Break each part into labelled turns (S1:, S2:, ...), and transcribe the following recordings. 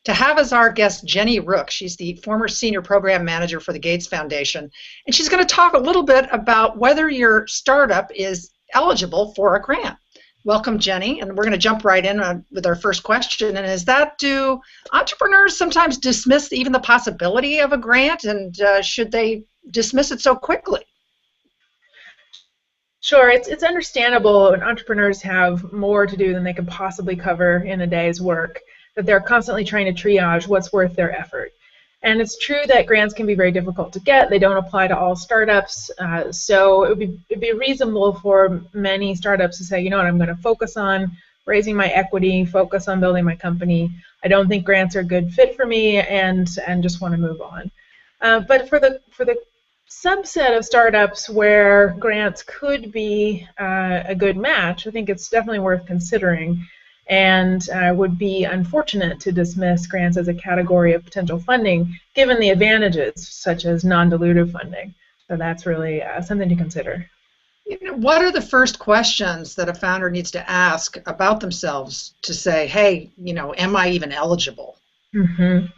S1: to have as our guest Jenny Rooke. She's the former senior program manager for the Gates Foundation, and she's going to talk a little bit about whether your startup is eligible for a grant. Welcome, Jenny, and we're going to jump right in with our first question, and is that, do entrepreneurs sometimes dismiss even the possibility of a grant, and should they dismiss it so quickly?
S2: Sure, it's understandable when entrepreneurs have more to do than they can possibly cover in a day's work, that they're constantly trying to triage what's worth their effort. And it's true that grants can be very difficult to get. They don't apply to all startups. So it'd be reasonable for many startups to say, you know what, I'm going to focus on raising my equity, focus on building my company. I don't think grants are a good fit for me, and just want to move on. But for the subset of startups where grants could be a good match, I think it's definitely worth considering, and would be unfortunate to dismiss grants as a category of potential funding, given the advantages such as non-dilutive funding. So that's really something to consider.
S1: What are the first questions that a founder needs to ask about themselves to say, hey, am I even eligible?
S2: I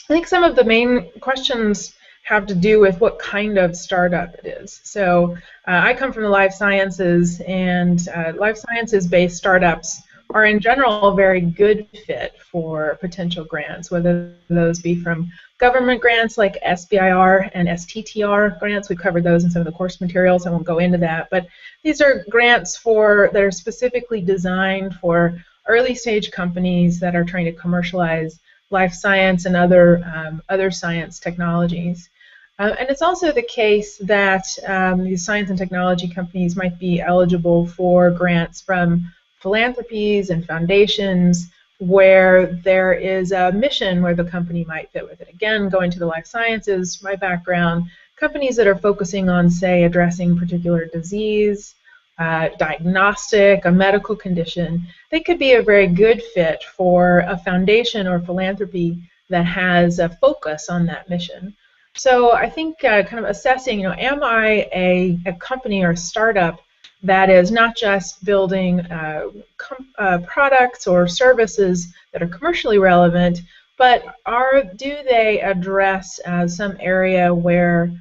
S2: think some of the main questions have to do with what kind of startup it is. So I come from the life sciences, and life sciences-based startups are in general a very good fit for potential grants, whether those be from government grants like SBIR and STTR grants. We've covered those in some of the course materials. I won't go into that, but these are grants that are specifically designed for early stage companies that are trying to commercialize life science and other science technologies. And it's also the case that these science and technology companies might be eligible for grants from philanthropies and foundations where there is a mission where the company might fit with it. Again, going to the life sciences, my background, companies that are focusing on, say, addressing particular disease, diagnostic, a medical condition, they could be a very good fit for a foundation or philanthropy that has a focus on that mission. So I think kind of assessing, am I a company or a startup that is not just building products or services that are commercially relevant, but do they address some area where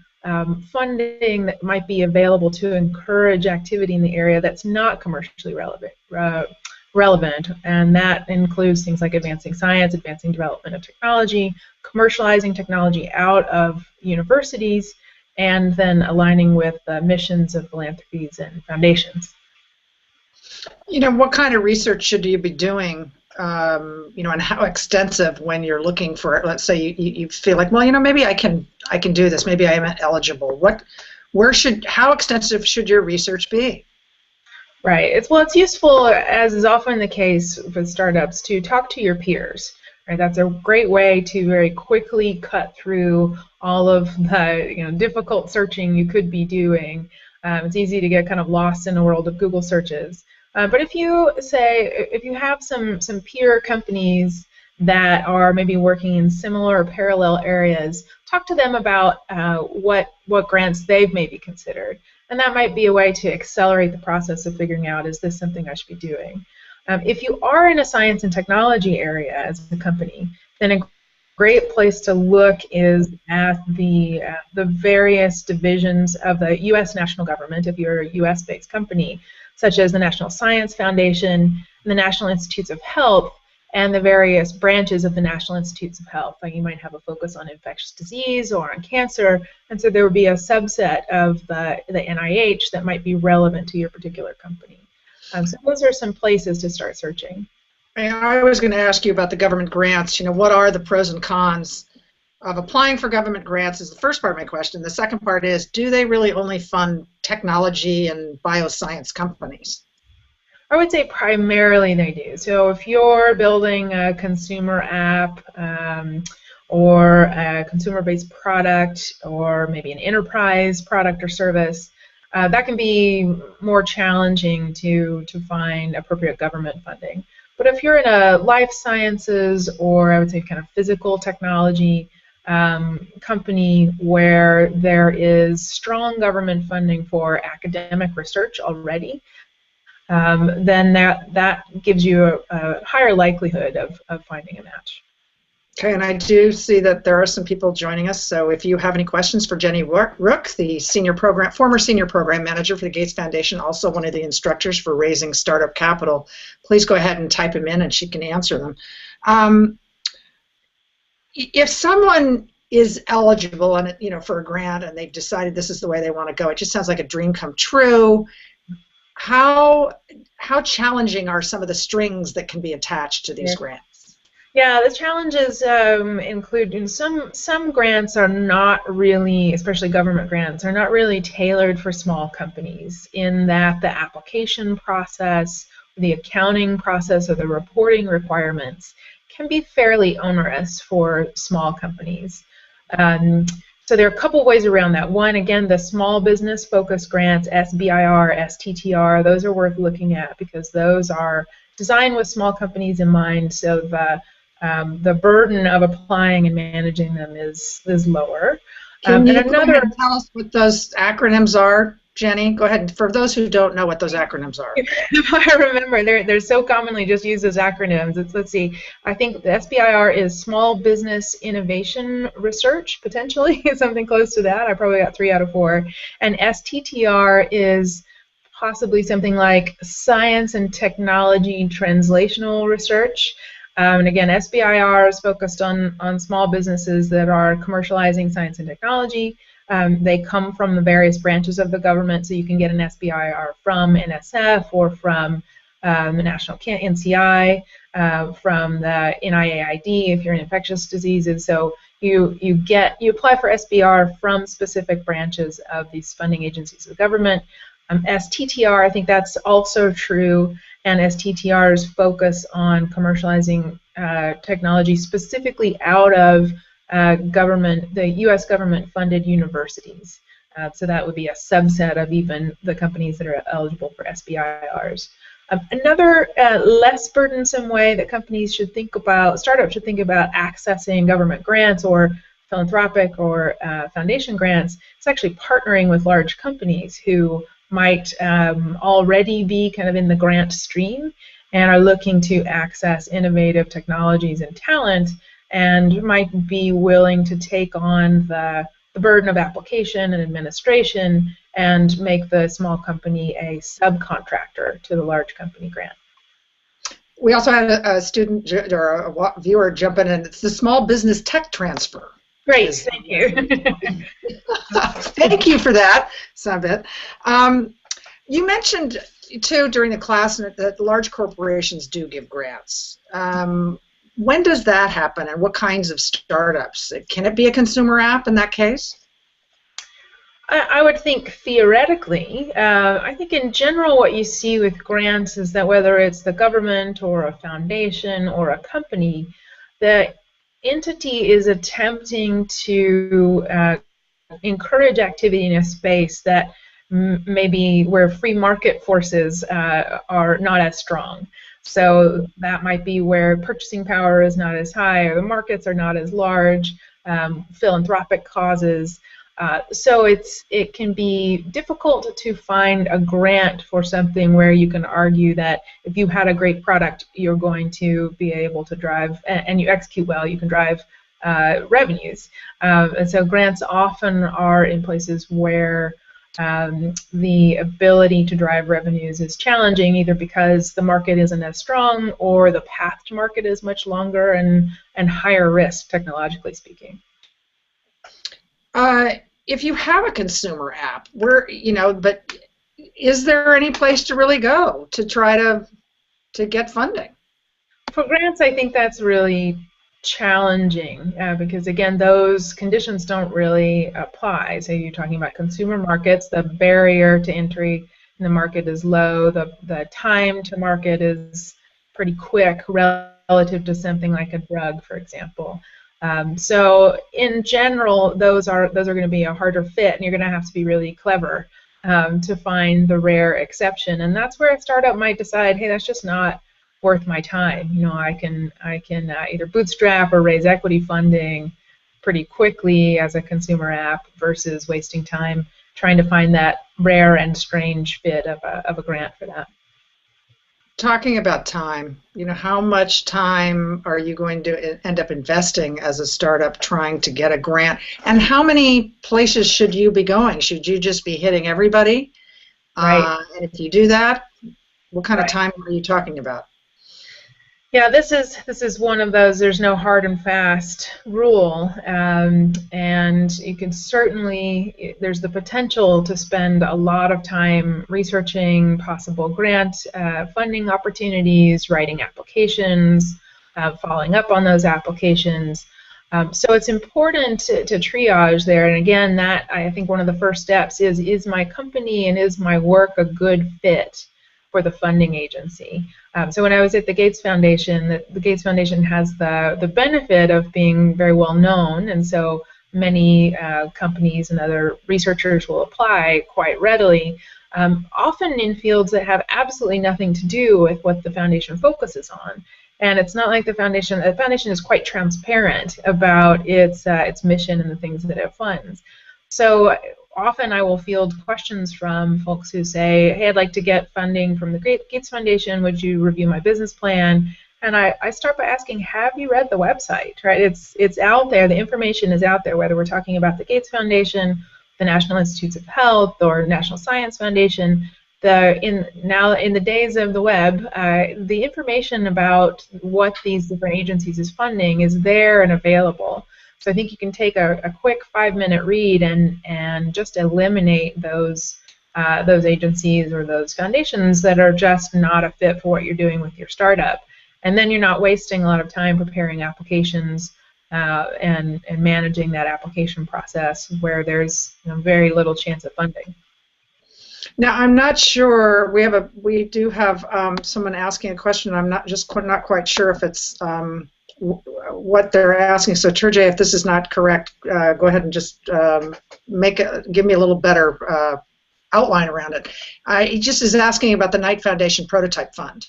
S2: funding that might be available to encourage activity in the area that's not commercially relevant, and that includes things like advancing science, advancing development of technology, commercializing technology out of universities, and then aligning with the missions of philanthropies and foundations.
S1: What kind of research should you be doing, and how extensive when you're looking for, let's say you feel like, well, maybe I can do this, maybe I am eligible. How extensive should your research be?
S2: Right. It's useful, as is often the case with startups, to talk to your peers. Right. That's a great way to very quickly cut through all of the difficult searching you could be doing. It's easy to get kind of lost in the world of Google searches. But if you have some peer companies that are maybe working in similar or parallel areas, talk to them about what grants they've maybe considered. And that might be a way to accelerate the process of figuring out, is this something I should be doing? If you are in a science and technology area as a company, then a great place to look is at the various divisions of the U.S. national government, if you're a U.S.-based company, such as the National Science Foundation and the National Institutes of Health, and the various branches of the National Institutes of Health. Like you might have a focus on infectious disease or on cancer, and so there would be a subset of the NIH that might be relevant to your particular company. So those are some places to start searching.
S1: I was going to ask you about the government grants. What are the pros and cons of applying for government grants is the first part of my question. The second part is, do they really only fund technology and bioscience companies?
S2: I would say primarily they do. So if you're building a consumer app or a consumer-based product, or maybe an enterprise product or service, that can be more challenging to find appropriate government funding. But if you're in a life sciences, or I would say kind of physical technology company where there is strong government funding for academic research already, then that gives you a higher likelihood of finding a match.
S1: Okay, and I do see that there are some people joining us. So if you have any questions for Jenny Rooke, the former senior program manager for the Gates Foundation, also one of the instructors for raising startup capital, please go ahead and type them in, and she can answer them. If someone is eligible and for a grant, and they've decided this is the way they want to go, it just sounds like a dream come true. How challenging are some of the strings that can be attached to these grants?
S2: Yeah, the challenges include some grants are not really, especially government grants, are not really tailored for small companies, in that the application process, the accounting process, or the reporting requirements can be fairly onerous for small companies. So there are a couple ways around that. One, again, the small business focused grants, SBIR, STTR, those are worth looking at because those are designed with small companies in mind, so the burden of applying and managing them is lower.
S1: Can you go ahead and tell us what those acronyms are, Jenny? Go ahead. For those who don't know what those acronyms are.
S2: If I remember, they're so commonly just used as acronyms. Let's see. I think the SBIR is Small Business Innovation Research, potentially, something close to that. I probably got 3 out of 4. And STTR is possibly something like Science and Technology Translational Research. And again, SBIR is focused on small businesses that are commercializing science and technology. They come from the various branches of the government, so you can get an SBIR from NSF or from the National NCI, from the NIAID if you're in infectious diseases. So you apply for SBIR from specific branches of these funding agencies of the government. STTR, I think that's also true, and STTR's focus on commercializing technology specifically out of the U.S. government-funded universities. So that would be a subset of even the companies that are eligible for SBIRs. Another less burdensome way that startups should think about accessing government grants or philanthropic or foundation grants is actually partnering with large companies who might already be kind of in the grant stream and are looking to access innovative technologies and talent, and might be willing to take on the burden of application and administration and make the small company a subcontractor to the large company grant.
S1: We also had a student or a viewer jump in, and it's the small business tech transfer.
S2: Great, thank you.
S1: Thank you for that, Sabit. You mentioned, too, during the class that large corporations do give grants. When does that happen, and what kinds of startups? Can it be a consumer app in that case?
S2: I would think theoretically. I think in general what you see with grants is that whether it's the government or a foundation or a company, the entity is attempting to encourage activity in a space that maybe where free market forces are not as strong. So that might be where purchasing power is not as high, or the markets are not as large, philanthropic causes. So it can be difficult to find a grant for something where you can argue that if you had a great product, you're going to be able to drive, and you execute well, you can drive revenues. And so grants often are in places where the ability to drive revenues is challenging, either because the market isn't as strong or the path to market is much longer and higher risk, technologically speaking.
S1: If you have a consumer app, but is there any place to really go to try to get funding?
S2: For grants, I think that's really challenging because, again, those conditions don't really apply. So you're talking about consumer markets, the barrier to entry in the market is low, the time to market is pretty quick relative to something like a drug, for example. So in general, those are going to be a harder fit, and you're going to have to be really clever to find the rare exception. And that's where a startup might decide, hey, that's just not worth my time. I can either bootstrap or raise equity funding pretty quickly as a consumer app versus wasting time trying to find that rare and strange fit of a grant for that.
S1: talking about time, how much time are you going to end up investing as a startup trying to get a grant? And how many places should you be going? Should you just be hitting everybody?
S2: Right.
S1: And if you do that, what kind of
S2: Right.
S1: time are you talking about?
S2: Yeah, this is one of those. There's no hard and fast rule, and you can certainly. There's the potential to spend a lot of time researching possible grant funding opportunities, writing applications, following up on those applications. So it's important to triage there. And again, that I think one of the first steps is my company and is my work a good fit for the funding agency? So when I was at the Gates Foundation, the Gates Foundation has the benefit of being very well known, and so many companies and other researchers will apply quite readily, often in fields that have absolutely nothing to do with what the foundation focuses on. And it's not like the foundation is quite transparent about its mission and the things that it funds. So often I will field questions from folks who say, hey, I'd like to get funding from the Gates Foundation. Would you review my business plan? And I start by asking, have you read the website? Right? It's out there. The information is out there, whether we're talking about the Gates Foundation, the National Institutes of Health, or National Science Foundation. In the days of the web, the information about what these different agencies is funding is there and available. So I think you can take a quick 5-minute read and just eliminate those agencies or those foundations that are just not a fit for what you're doing with your startup. And then you're not wasting a lot of time preparing applications and managing that application process where there's very little chance of funding.
S1: Now, I'm not sure. We do have someone asking a question. I'm not quite sure if it's what they're asking. So, Turjay, if this is not correct, go ahead and just give me a little better outline around it. He just is asking about the Knight Foundation Prototype Fund.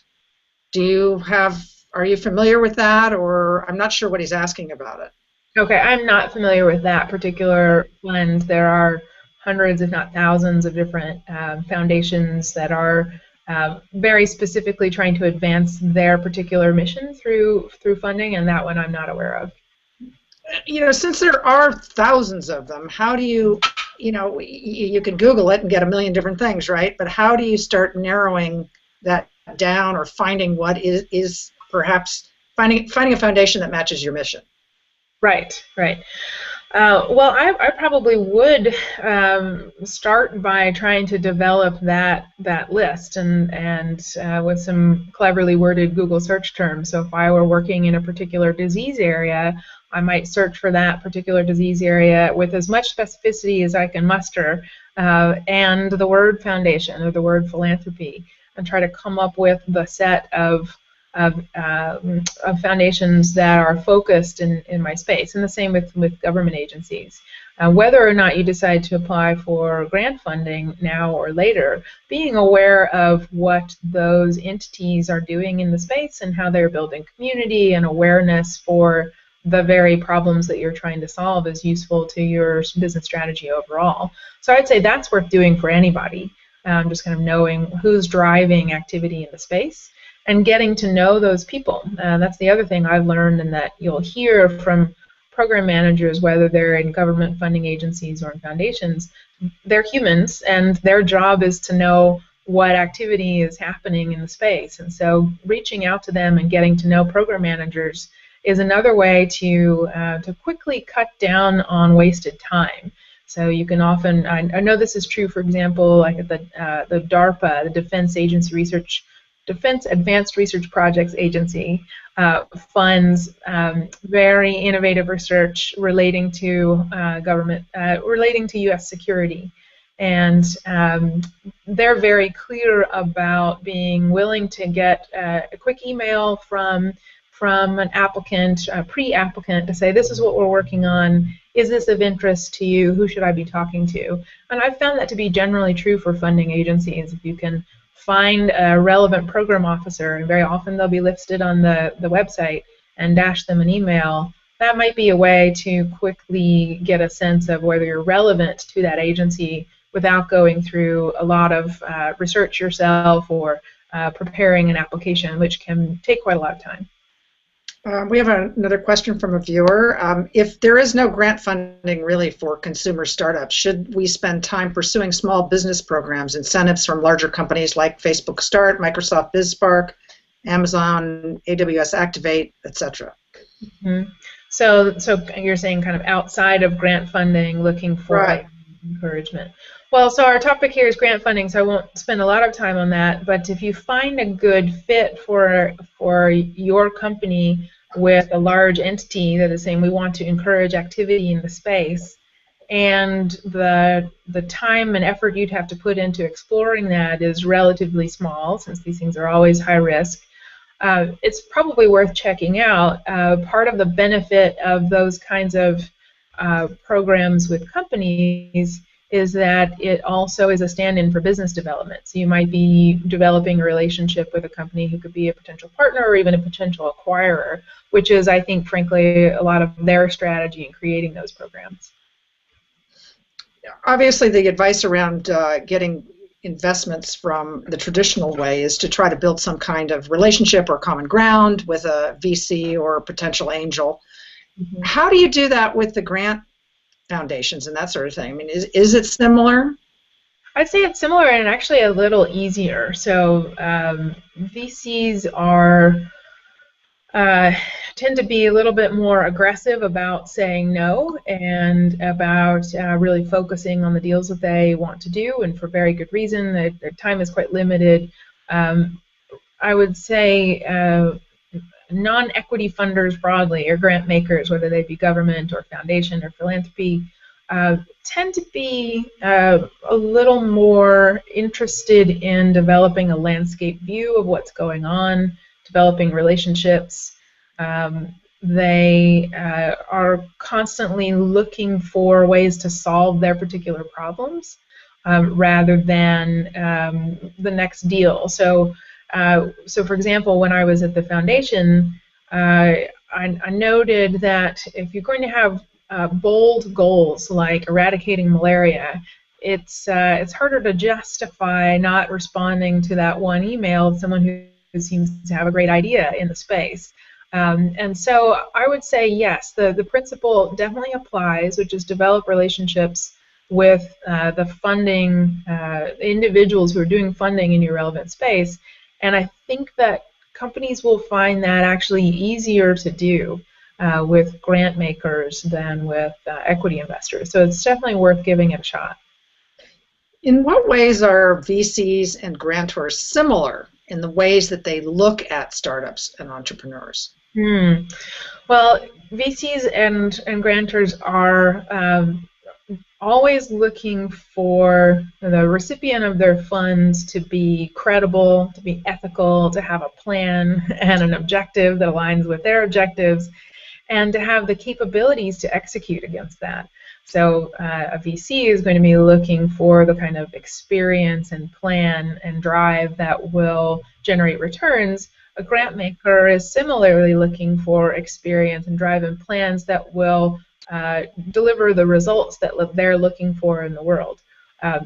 S1: Are you familiar with that, or I'm not sure what he's asking about it.
S2: Okay, I'm not familiar with that particular fund. There are hundreds, if not thousands, of different foundations that are very specifically trying to advance their particular mission through funding, and that one I'm not aware of.
S1: Since there are thousands of them, how do you can Google it and get a million different things, right? But how do you start narrowing that down or finding what is perhaps finding a foundation that matches your mission? Right.
S2: Well, I probably would start by trying to develop that list and with some cleverly worded Google search terms. So if I were working in a particular disease area, I might search for that particular disease area with as much specificity as I can muster, and the word foundation or the word philanthropy, and try to come up with the set of foundations that are focused in my space, and the same with government agencies. Whether or not you decide to apply for grant funding now or later, being aware of what those entities are doing in the space and how they're building community and awareness for the very problems that you're trying to solve is useful to your business strategy overall. So I'd say that's worth doing for anybody, just kind of knowing who's driving activity in the space and getting to know those people. That's the other thing I've learned, and that you'll hear from program managers, whether they're in government funding agencies or in foundations. They're humans, and their job is to know what activity is happening in the space. And so reaching out to them and getting to know program managers is another way to quickly cut down on wasted time. So you can often, I know this is true, for example, like at the DARPA, the Defense Advanced Research Projects Agency, funds very innovative research relating to relating to U.S. security. And they're very clear about being willing to get a quick email from an applicant, a pre-applicant, to say, this is what we're working on. Is this of interest to you? Who should I be talking to? And I've found that to be generally true for funding agencies. If you can find a relevant program officer, and very often they'll be listed on the website, and dash them an email, that might be a way to quickly get a sense of whether you're relevant to that agency without going through a lot of research yourself or preparing an application, which can take quite a lot of time.
S1: We have another question from a viewer. If there is no grant funding really for consumer startups, should we spend time pursuing small business programs, incentives from larger companies like Facebook Start, Microsoft BizSpark, Amazon, AWS Activate, etc.?
S2: Mm-hmm. So you're saying kind of outside of grant funding, looking for encouragement. Well, so our topic here is grant funding, so I won't spend a lot of time on that. But if you find a good fit for your company with a large entity that is saying we want to encourage activity in the space, and the time and effort you'd have to put into exploring that is relatively small, since these things are always high risk, it's probably worth checking out. Part of the benefit of those kinds of programs with companies is that it also is a stand-in for business development. So you might be developing a relationship with a company who could be a potential partner or even a potential acquirer, which is, I think, frankly, a lot of their strategy in creating those programs.
S1: Obviously, the advice around getting investments from the traditional way is to try to build some kind of relationship or common ground with a VC or a potential angel. Mm-hmm. How do you do that with the grant foundations and that sort of thing? I mean, is it similar?
S2: I'd say it's similar and actually a little easier. So VCs tend to be a little bit more aggressive about saying no and about really focusing on the deals that they want to do, and for very good reason. Their time is quite limited. I would say non-equity funders broadly, or grant makers, whether they be government or foundation or philanthropy, tend to be a little more interested in developing a landscape view of what's going on, developing relationships. They are constantly looking for ways to solve their particular problems rather than the next deal. So for example, when I was at the foundation, I noted that if you're going to have bold goals like eradicating malaria, it's harder to justify not responding to that one email of someone who seems to have a great idea in the space. And so I would say yes, the principle definitely applies, which is develop relationships with the funding individuals who are doing funding in your relevant space. And I think that companies will find that actually easier to do with grant makers than with equity investors. So it's definitely worth giving it a shot.
S1: In what ways are VCs and grantors similar in the ways that they look at startups and entrepreneurs?
S2: Well, VCs and grantors are always looking for the recipient of their funds to be credible, to be ethical, to have a plan and an objective that aligns with their objectives, and to have the capabilities to execute against that. So a VC is going to be looking for the kind of experience and plan and drive that will generate returns. A grant maker is similarly looking for experience and drive and plans that will deliver the results that they're looking for in the world.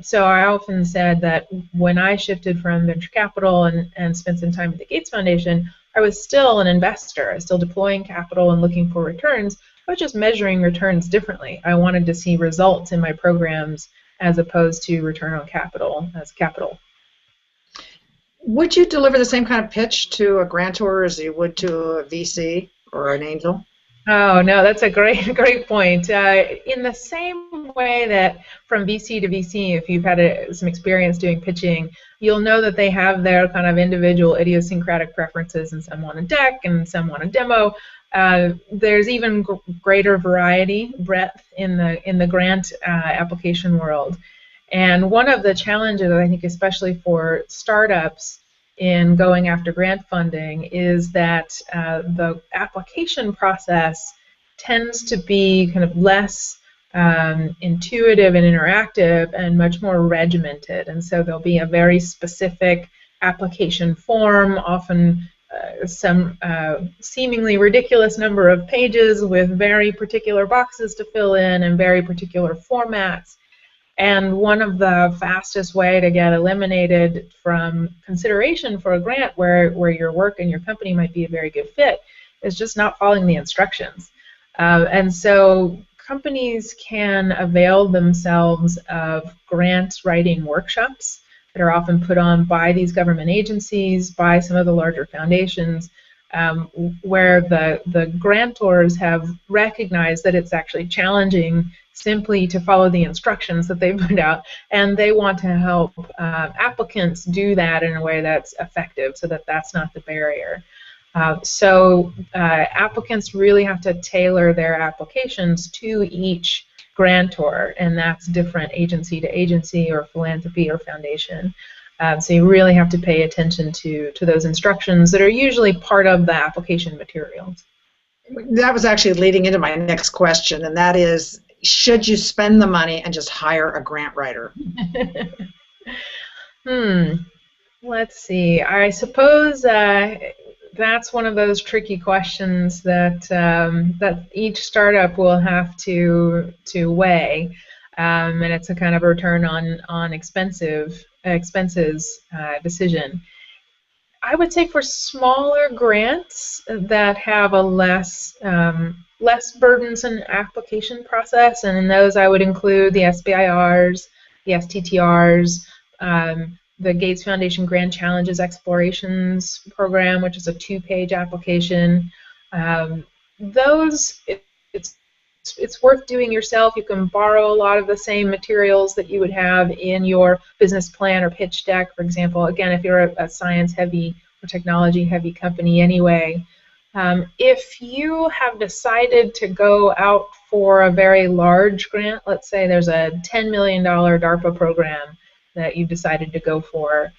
S2: So I often said that when I shifted from venture capital and spent some time at the Gates Foundation, I was still an investor. I was still deploying capital and looking for returns. I was just measuring returns differently. I wanted to see results in my programs as opposed to return on capital as capital.
S1: Would you deliver the same kind of pitch to a grantor as you would to a VC or an angel?
S2: Oh, no, that's a great point. In the same way that from VC to VC, if you've had some experience doing pitching, you'll know that they have their kind of individual idiosyncratic preferences, and some want a deck and some want a demo. There's even greater breadth in the grant application world. And one of the challenges, I think, especially for startups in going after grant funding, is that the application process tends to be kind of less intuitive and interactive and much more regimented. And so there'll be a very specific application form, often some seemingly ridiculous number of pages with very particular boxes to fill in and very particular formats. And one of the fastest way to get eliminated from consideration for a grant where your work and your company might be a very good fit is just not following the instructions. And so companies can avail themselves of grant writing workshops that are often put on by these government agencies, by some of the larger foundations, where the grantors have recognized that it's actually challenging simply to follow the instructions that they put out, and they want to help applicants do that in a way that's effective so that that's not the barrier. So applicants really have to tailor their applications to each grantor, and that's different agency to agency or philanthropy or foundation. So you really have to pay attention to those instructions that are usually part of the application materials.
S1: That was actually leading into my next question, and that is, should you spend the money and just hire a grant writer?
S2: Let's see. I suppose that's one of those tricky questions that that each startup will have to weigh, and it's a kind of a return on expenses decision. I would say for smaller grants that have a less burdensome application process, and in those I would include the SBIRs, the STTRs, the Gates Foundation Grand Challenges Explorations Program, which is a 2-page application. Those, it's worth doing yourself. You can borrow a lot of the same materials that you would have in your business plan or pitch deck, for example. Again, if you're a science-heavy or technology-heavy company anyway. If you have decided to go out for a very large grant, let's say there's a $10 million DARPA program that you've decided to go for,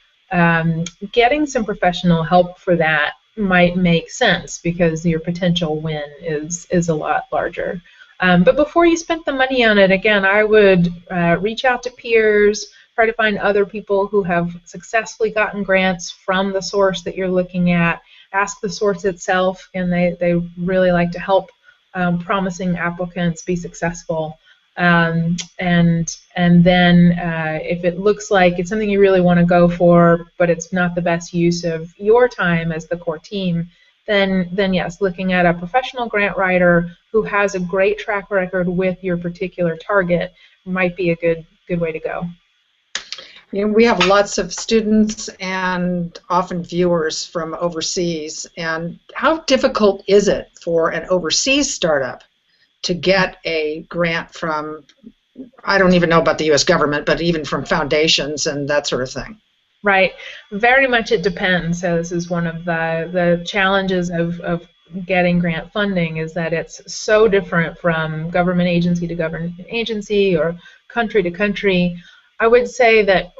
S2: getting some professional help for that might make sense because your potential win is a lot larger. But before you spent the money on it, again, I would reach out to peers, try to find other people who have successfully gotten grants from the source that you're looking at, ask the source itself, and they really like to help promising applicants be successful. And then if it looks like it's something you really want to go for, but it's not the best use of your time as the core team, then yes, looking at a professional grant writer who has a great track record with your particular target might be a good way to go.
S1: You know, we have lots of students and often viewers from overseas, and how difficult is it for an overseas startup to get a grant from, I don't even know about the U.S. government, but even from foundations and that sort of thing?
S2: Right. Very much it depends. So this is one of the challenges of getting grant funding, is that it's so different from government agency to government agency or country to country. I would say that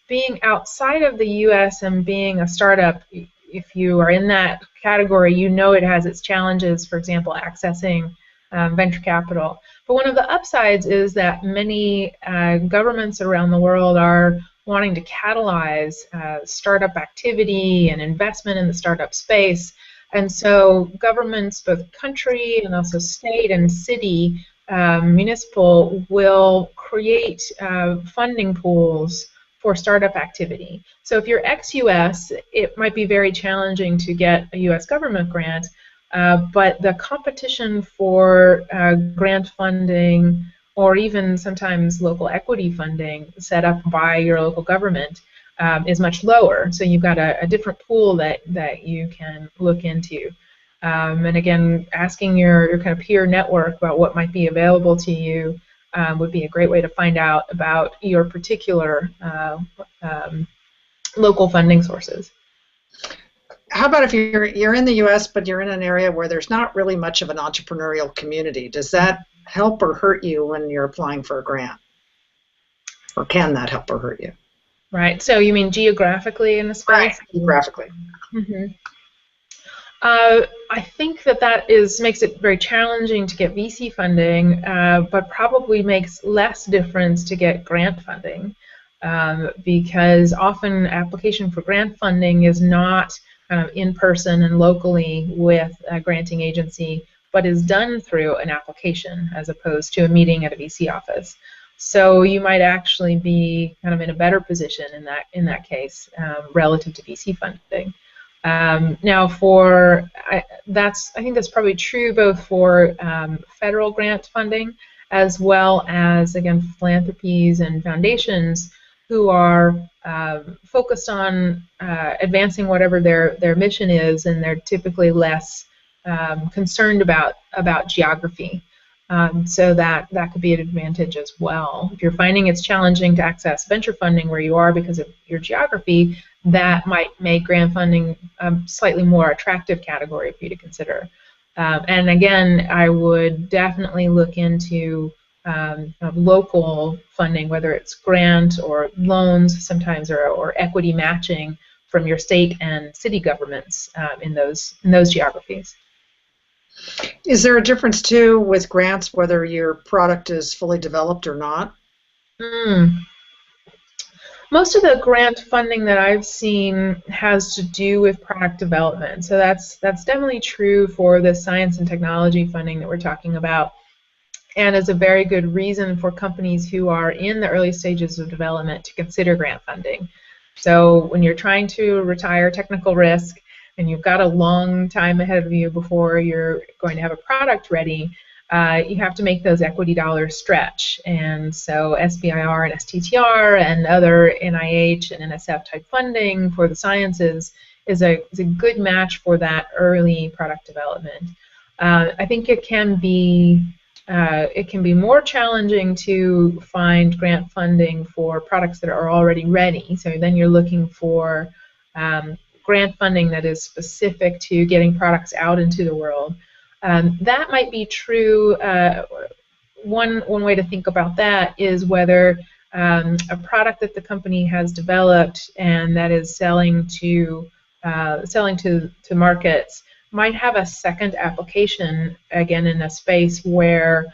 S2: being outside of the U.S. and being a startup, if you are in that category, you know it has its challenges, for example, accessing venture capital. But one of the upsides is that many governments around the world are wanting to catalyze startup activity and investment in the startup space. And so governments, both country and also state and city, municipal, will create funding pools for startup activity. So if you're ex-US, it might be very challenging to get a US government grant, but the competition for grant funding, or even sometimes local equity funding set up by your local government, is much lower. So you've got a different pool that you can look into. And again, asking your kind of peer network about what might be available to you would be a great way to find out about your particular local funding sources.
S1: How about if you're in the U.S. but you're in an area where there's not really much of an entrepreneurial community? Does that help or hurt you when you're applying for a grant? Or can that help or hurt you?
S2: Right. So you mean geographically in the space?
S1: Right. Geographically.
S2: Mm-hmm. I think that makes it very challenging to get VC funding, but probably makes less difference to get grant funding, because often application for grant funding is not kind of in person and locally with a granting agency, but is done through an application as opposed to a meeting at a VC office. So you might actually be kind of in a better position in that case relative to VC funding. Now, I think that's probably true both for federal grant funding as well as, again, philanthropies and foundations who are focused on advancing whatever their mission is, and they're typically less concerned about geography. So that could be an advantage as well. If you're finding it's challenging to access venture funding where you are because of your geography, that might make grant funding a slightly more attractive category for you to consider. And again, I would definitely look into local funding, whether it's grant or loans sometimes, or equity matching from your state and city governments in those geographies.
S1: Is there a difference too with grants whether your product is fully developed or not?
S2: Most of the grant funding that I've seen has to do with product development. So that's definitely true for the science and technology funding that we're talking about, and is a very good reason for companies who are in the early stages of development to consider grant funding. So when you're trying to retire technical risk and you've got a long time ahead of you before you're going to have a product ready, you have to make those equity dollars stretch. And so SBIR and STTR and other NIH and NSF type funding for the sciences is a good match for that early product development. I think it can be more challenging to find grant funding for products that are already ready. So then you're looking for grant funding that is specific to getting products out into the world. That might be true. One way to think about that is whether a product that the company has developed and that is selling to markets might have a second application, again, in a space where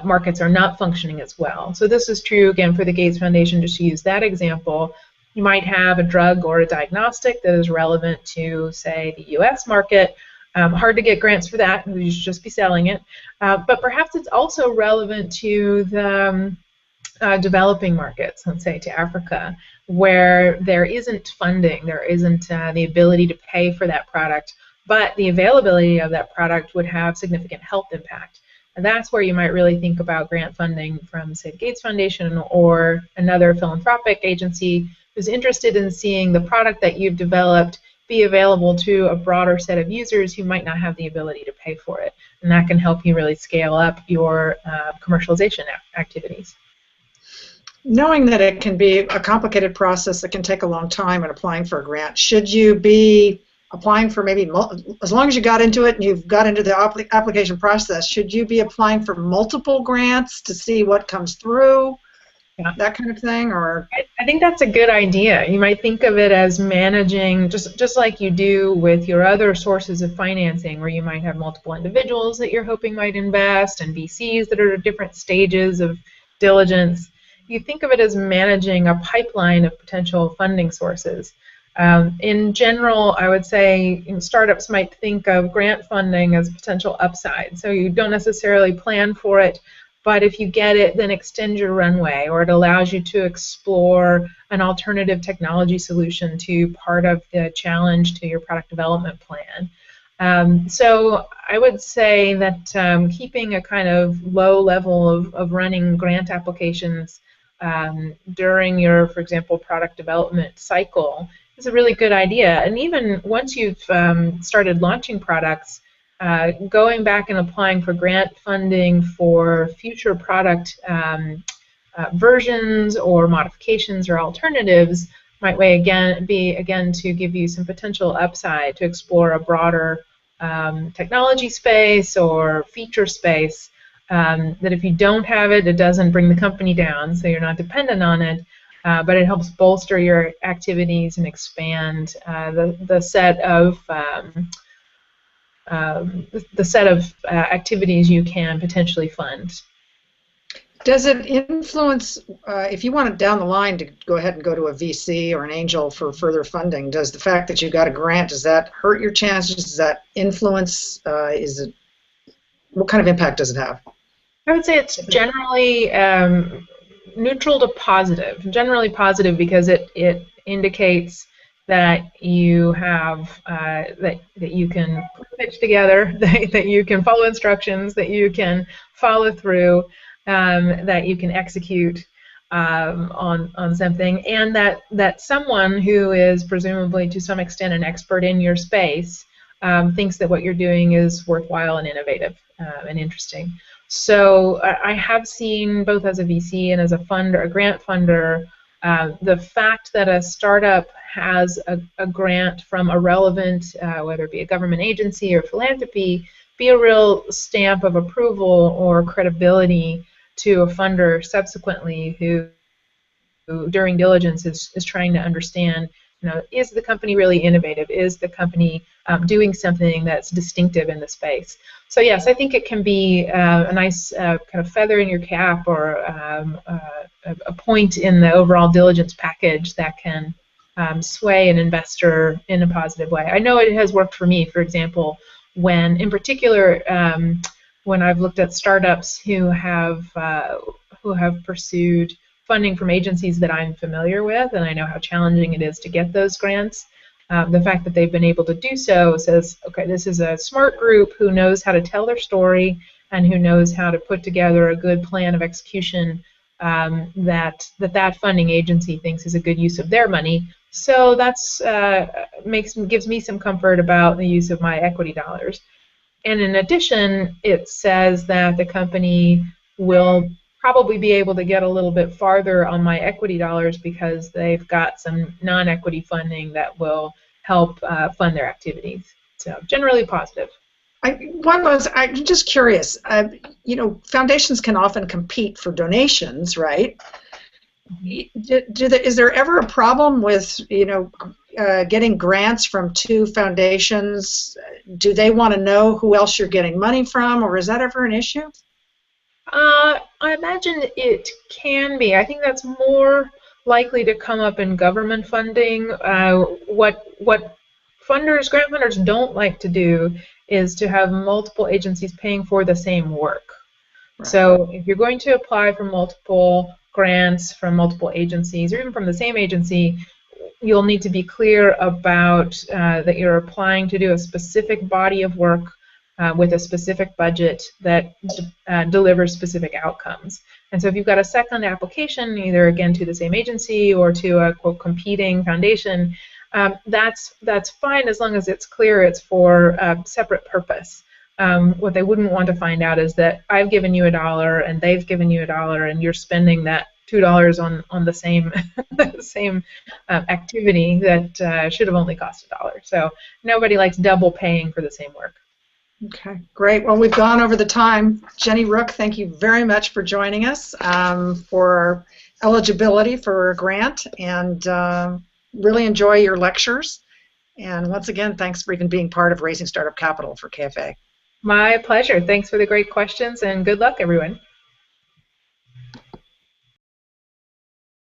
S2: markets are not functioning as well. So this is true, again, for the Gates Foundation, just to use that example. You might have a drug or a diagnostic that is relevant to, say, the U.S. market. Hard to get grants for that, you should just be selling it. But perhaps it's also relevant to the developing markets, let's say to Africa, where there isn't funding, there isn't the ability to pay for that product, but the availability of that product would have significant health impact. And that's where you might really think about grant funding from, say, the Gates Foundation or another philanthropic agency who's interested in seeing the product that you've developed be available to a broader set of users who might not have the ability to pay for it. And that can help you really scale up your commercialization activities.
S1: Knowing that it can be a complicated process that can take a long time in applying for a grant, should you be applying for maybe, as long as you got into it and you've got into the application process, should you be applying for multiple grants to see what comes through? Yeah. That kind of thing, or
S2: I think that's a good idea. You might think of it as managing, just like you do with your other sources of financing, where you might have multiple individuals that you're hoping might invest and VCs that are at different stages of diligence. You think of it as managing a pipeline of potential funding sources. In general, I would say startups might think of grant funding as potential upside. So you don't necessarily plan for it, but if you get it, then extend your runway, or it allows you to explore an alternative technology solution to part of the challenge to your product development plan. So I would say that keeping a kind of low level of running grant applications during your, for example, product development cycle is a really good idea. And even once you've started launching products, going back and applying for grant funding for future product versions or modifications or alternatives might be again to give you some potential upside to explore a broader technology space or feature space that if you don't have it, it doesn't bring the company down, so you're not dependent on it, but it helps bolster your activities and expand the set of activities you can potentially fund.
S1: Does it influence, if you want it down the line to go ahead and go to a VC or an angel for further funding, does the fact that you got a grant, does that hurt your chances? Does that influence, what kind of impact does it have?
S2: I would say it's generally neutral to positive, generally positive, because it indicates that you have that you can put a pitch together, that you can follow instructions, that you can follow through, that you can execute on something, and that someone who is presumably to some extent an expert in your space thinks that what you're doing is worthwhile and innovative and interesting. So I have seen, both as a VC and as a funder, a grant funder, the fact that a startup has a grant from a relevant, whether it be a government agency or philanthropy, be a real stamp of approval or credibility to a funder subsequently who during diligence is trying to understand, is the company really innovative? Is the company doing something that's distinctive in the space? So yes, I think it can be a nice kind of feather in your cap, or a point in the overall diligence package that can sway an investor in a positive way. I know it has worked for me, for example, when, in particular, when I've looked at startups who have pursued funding from agencies that I'm familiar with, and I know how challenging it is to get those grants. The fact that they've been able to do so says, okay, this is a smart group who knows how to tell their story and who knows how to put together a good plan of execution that funding agency thinks is a good use of their money. So that's gives me some comfort about the use of my equity dollars. And in addition, it says that the company will probably be able to get a little bit farther on my equity dollars because they've got some non-equity funding that will help fund their activities. So generally positive.
S1: I'm just curious. Foundations can often compete for donations, right? Is there ever a problem with getting grants from two foundations? Do they want to know who else you're getting money from, or is that ever an issue?
S2: I imagine it can be. I think that's more likely to come up in government funding. What grant funders don't like to do is to have multiple agencies paying for the same work. Right. So if you're going to apply for multiple grants from multiple agencies, or even from the same agency, you'll need to be clear about that you're applying to do a specific body of work with a specific budget that delivers specific outcomes. And so if you've got a second application, either again to the same agency or to a quote competing foundation, that's fine as long as it's clear it's for a separate purpose. What they wouldn't want to find out is that I've given you $1 and they've given you $1 and you're spending that $2 on the same same activity that should have only cost $1. So nobody likes double paying for the same work.
S1: Okay, great. Well, we've gone over the time. Jenny Rooke, thank you very much for joining us for eligibility for a grant, and really enjoy your lectures. And once again, thanks for even being part of Raising Startup Capital for KFA.
S2: My pleasure. Thanks for the great questions, and good luck, everyone.